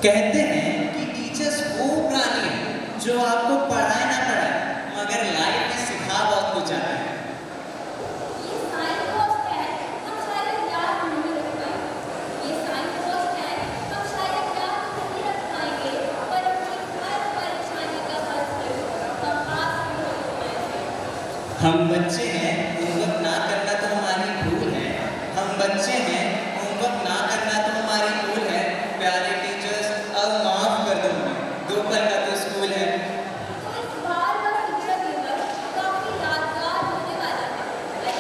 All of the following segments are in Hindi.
कहते हैं कि टीचर्स वो प्राणी है जो आपको पढ़ाए ना पढ़ाए मगर लाइफ में सिखा बहुत कुछ जाता है। ये साइंस पोस्ट है, हम शायद याद नहीं रख पाएंगे। ये साइंस पोस्ट है, हम शायद याद नहीं रख पाएंगे, पर अपनी हर परेशानी का हल जरूर हम पास भी हो पाएंगे। हम बच्चे हैं, होमवर्क ना करना तो हमारी भूल है। हम बच्चे हैं, होमवर्क ना करना तो हमारी भूल है। प्यारे टीचर्स, अब माफ कर दो हमें, 2 पल का तो स्कूल है। तो इस बार का शिक्षक दिवस काफी यादगार होने वाला है।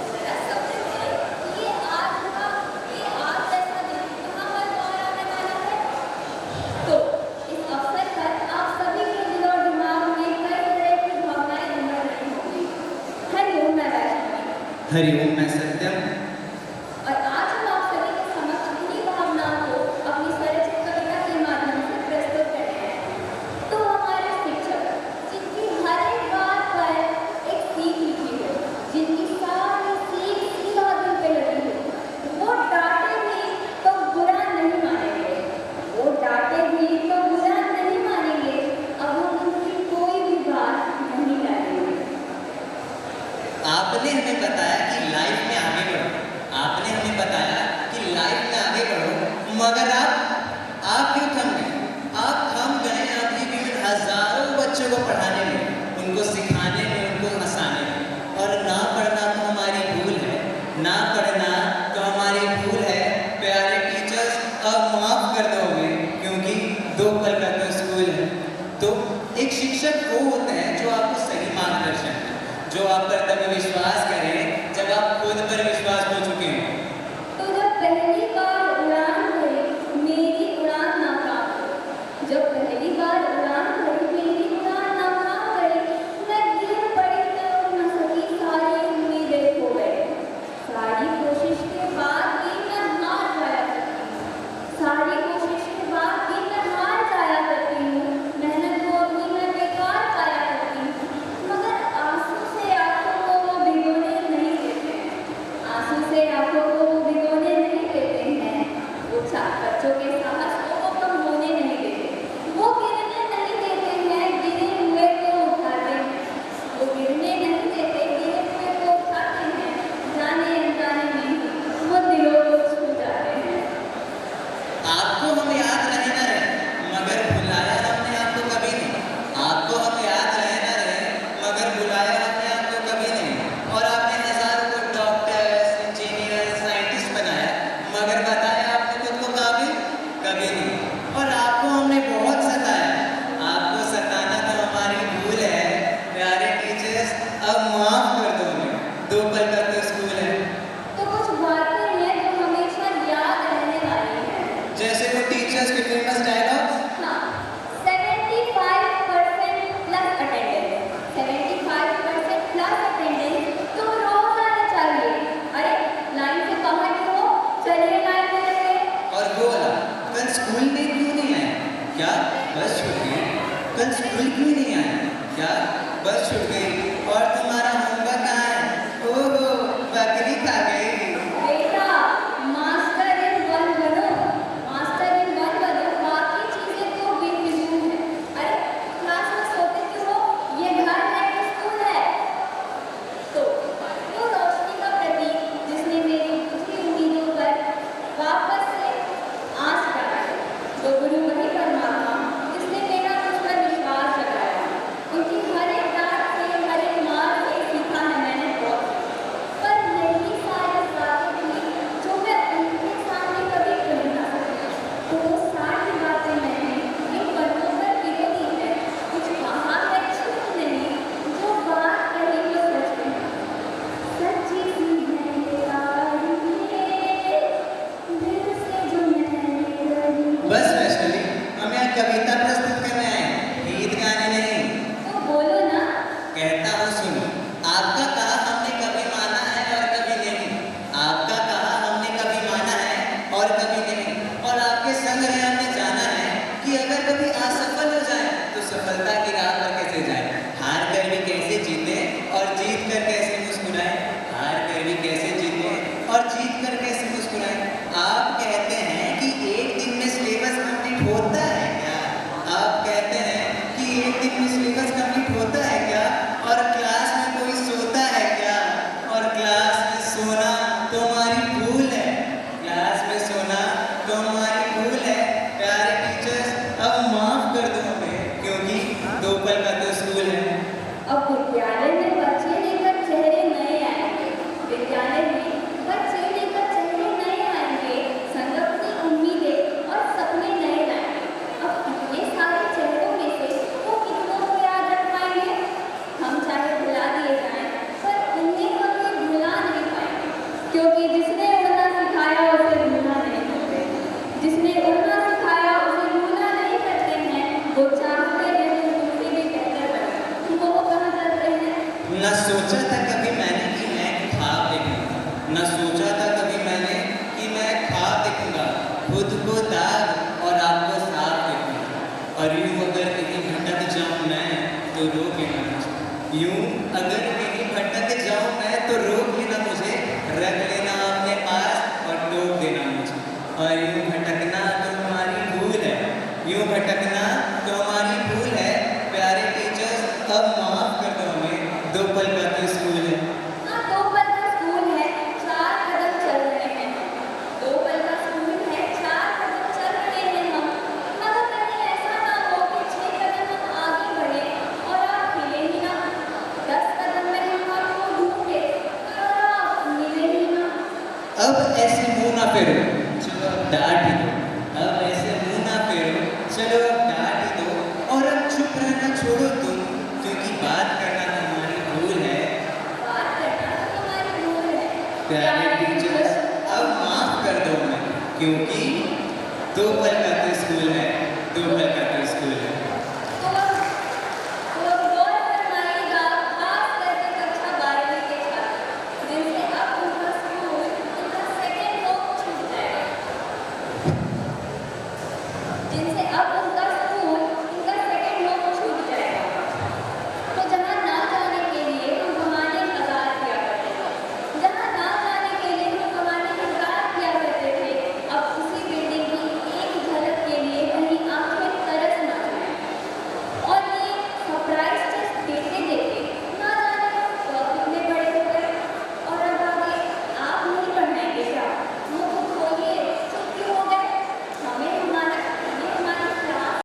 जरा सबसे पहले ये आज जैसा दिन कहाँ पर दोबारा आने वाला है? तो इस अवसर पर आप सभी के दिल और दिमाग में कई तरह की भावनाएं उमड़ रही होंगी। हरिओम, मैं वैष्णवी। हरिओम, मैं सत्यम। और आज हम आप सभी के समक्ष इन्हीं भावनाओं को अपनी स्वरचित कविता के माध्यम से प्रस्तुत कर रहे हैं। तो हमारे शिक्षक, जिनकी हर एक बात पर एक सीख लिखी हो, जिनकी सारी सीख सीधा दिल पे लगी हो, वो डांटे भी तो बुरा नहीं मानेंगे। वो डांटे भी तो बुरा नहीं मानेंगे। अब हम उनकी कोई भी बात नहीं टालेंगे। आपने हमें बताया कि लाइफ में आगे बढ़ो। आपने हमें बताया कि लाइफ में आगे बढ़ो, मगर आप क्यों थम गए? आप थम गए अभी भी उन हजारों बच्चों को पढ़ाने में, उनको सिखाने में, उनको हंसाने में। और ना पढ़ना तो हमारी भूल है, ना पढ़ना तो हमारी भूल है। प्यारे टीचर्स, अब माफ कर दो हमें, क्योंकि 2 पल का तो स्कूल है। तो एक शिक्षक वो होता है जो आपको सही मार्गदर्शन है, जो आप पर तभी विश्वास करें जब आप खुद पर विश्वास हो चुके हैं। तो जब पहली बार उड़ान भरी मेरी उड़ान नाकाम हुई, जब पहली बार उड़ान भरी मेरी उड़ान नाकाम हुई, मैं गिर पड़ी, मैं उड़ न सकी, सारी उम्मीदें खो गई। सारी कोशिश के बाद भी मैं हार जाया करती हूँ। सारी कोशिश के बाद भी मैं हार जाया करती हूँ। मेहनत को अपनी मैं बेकार पाया करती हूँ, मगर आंसू से आंखों को वो भिगोने नहीं देते हैं। आंसू से आंखों को वो भिगोने नहीं देते हैं। वो बच्चों के साहस को वो कम होने नहीं देते। वो गिरने नहीं देते हैं, गिरे हुए को उठाते हैं। वो गिरने नहीं देते, गिरे हुए को उठाते हैं। जाने अनजाने में ही वो दिलों को छू जाते हैं। आपको हम याद रहे ना रहे, मगर बुलाया हमने आपको कभी नहीं। आपको हम याद रहे ना रहे, मगर बुलाया हमने आपको कभी नहीं। और आपने हजारों को डॉक्टर्स, इंजीनियर, साइंटिस्ट बनाया, मगर बताया आपने खुद को काबिल कभी नहीं। और आपको हमने बहुत सताया, आपको सताना तो हमारी भूल है। प्यारे टीचर्स, अब माफ कर दो हमें, 2 पल का तो स्कूल है। तो कुछ बातें हैं जो हमेशा याद रहने वाली हैं। जैसे वो टीचर्स के फेमस डायलॉग, हाँ, 75% प्लस अटेंडेंस, 75% प्लस अटेंडेंस तो रोज आना चाहिए। अरे लाइन से बाहर क्यों हो? चलिए लाइन में लगे। और वो वाला, कल स्कूल में क्यों नहीं आए? क्या बस छूट गई? कल स्कूल क्यों नहीं आए? क्या बस छूट गई? और तुम्हारा होमवर्क कहाँ है? ओहो, बकरी खा गई। बेटा, मास्टर इन वन बनो, मास्टर इन वन बनो, बाकी चीजें तो बेफिजूल है। अरे क्लास में सोते क्यों हो? ये घर है कि स्कूल है? तो वो रोशनी का प्रतीक जिसने मेरी बुझी उम्मीदों पर वापस से आस जगाई, वो गुरु वही परमात्मा जिसने मेरा मुझ पर विश्वास जगाया। उनकी हर एक डांट से, हर एक मार से सीखा है मैंने बहुत। पर यही सारी बातें थी जो मैं उनके सामने कभी कह ना सकी। तो वो सारी बातें मैंने इन पन्नों पर लिख दी है। कुछ कहा है छुप नहीं, जो बात कही वो सच है। सच्ची सी है ये तारीखें, दिल से जो मैंने करी। बस वैष्णवी, हम यहाँ कविता प्रस्तुत करने आए हैं, गीत गाने नहीं। तो बोलो ना। कहता हूँ सुनो, आपका कहा हमने कभी माना है और कभी नहीं। आपका कहा हमने कभी माना है और कभी नहीं। और आपके संग रहे हमने जाना है कि अगर कभी असफल हो जाए तो सफलता की राह पर कैसे जाए। हार कर भी कैसे जीते और जीत कर कैसे मुस्कुराए। हार कर भी कैसे जीते और जीत कर कैसे मुस्कुराए। आप कहते हैं कि एक दिन में सिलेबस कंप्लीट होता जिसने उड़ना सिखाया उसे भूलना नहीं करते हैं, वो चाहते हैं तुम उनसे भी बेहतर बनो। तुमको वो कहाँ चलते हैं? न सोचा था कभी मैंने कि मैं ख्वाब देखूंगा, न सोचा था कभी मैंने कि मैं ख्वाब देखूंगा, खुद को दाग और आपको साफ देखूंगा। और यूं अगर कहीं भटक जाऊं मैं तो रोक लेना मुझे, यूं अगर कहीं भटक जाऊं मैं तो रोक लेना मुझे, रख लेना अपने पास और टोक देना मुझे। और यूं भटकना तो हमारी भूल है, यूं भटकना तो हमारी भूल है, प्यारे टीचर्स अब माफ कर दो हमें, 2 पल का तो स्कूल है। हाँ, 2 पल का स्कूल है, 4 कदम चल रहे हैं। 2 पल का स्कूल है, 4 कदम चल रहे हैं हम। मगर कहीं ऐसा ना हो कि 6 कदम हम आगे बढ़े और आप हिले ही ना। 10 कदम में हम आपको ढूंढे और आप मिले ही ना। अब ऐसे मुंह ना फेरो, चलो अब डांट ही दो, अब ऐसे मुंह ना फेरो, चलो अब डांट ही दो, और अब चुप रहना छोड़ो तुम, क्योंकि बात करना हमारी भूल है। बात करना तो हमारी भूल है। प्यारे टीचर्स अब माफ कर दो हमें, क्योंकि 2 पल का तो स्कूल है, 2 पल का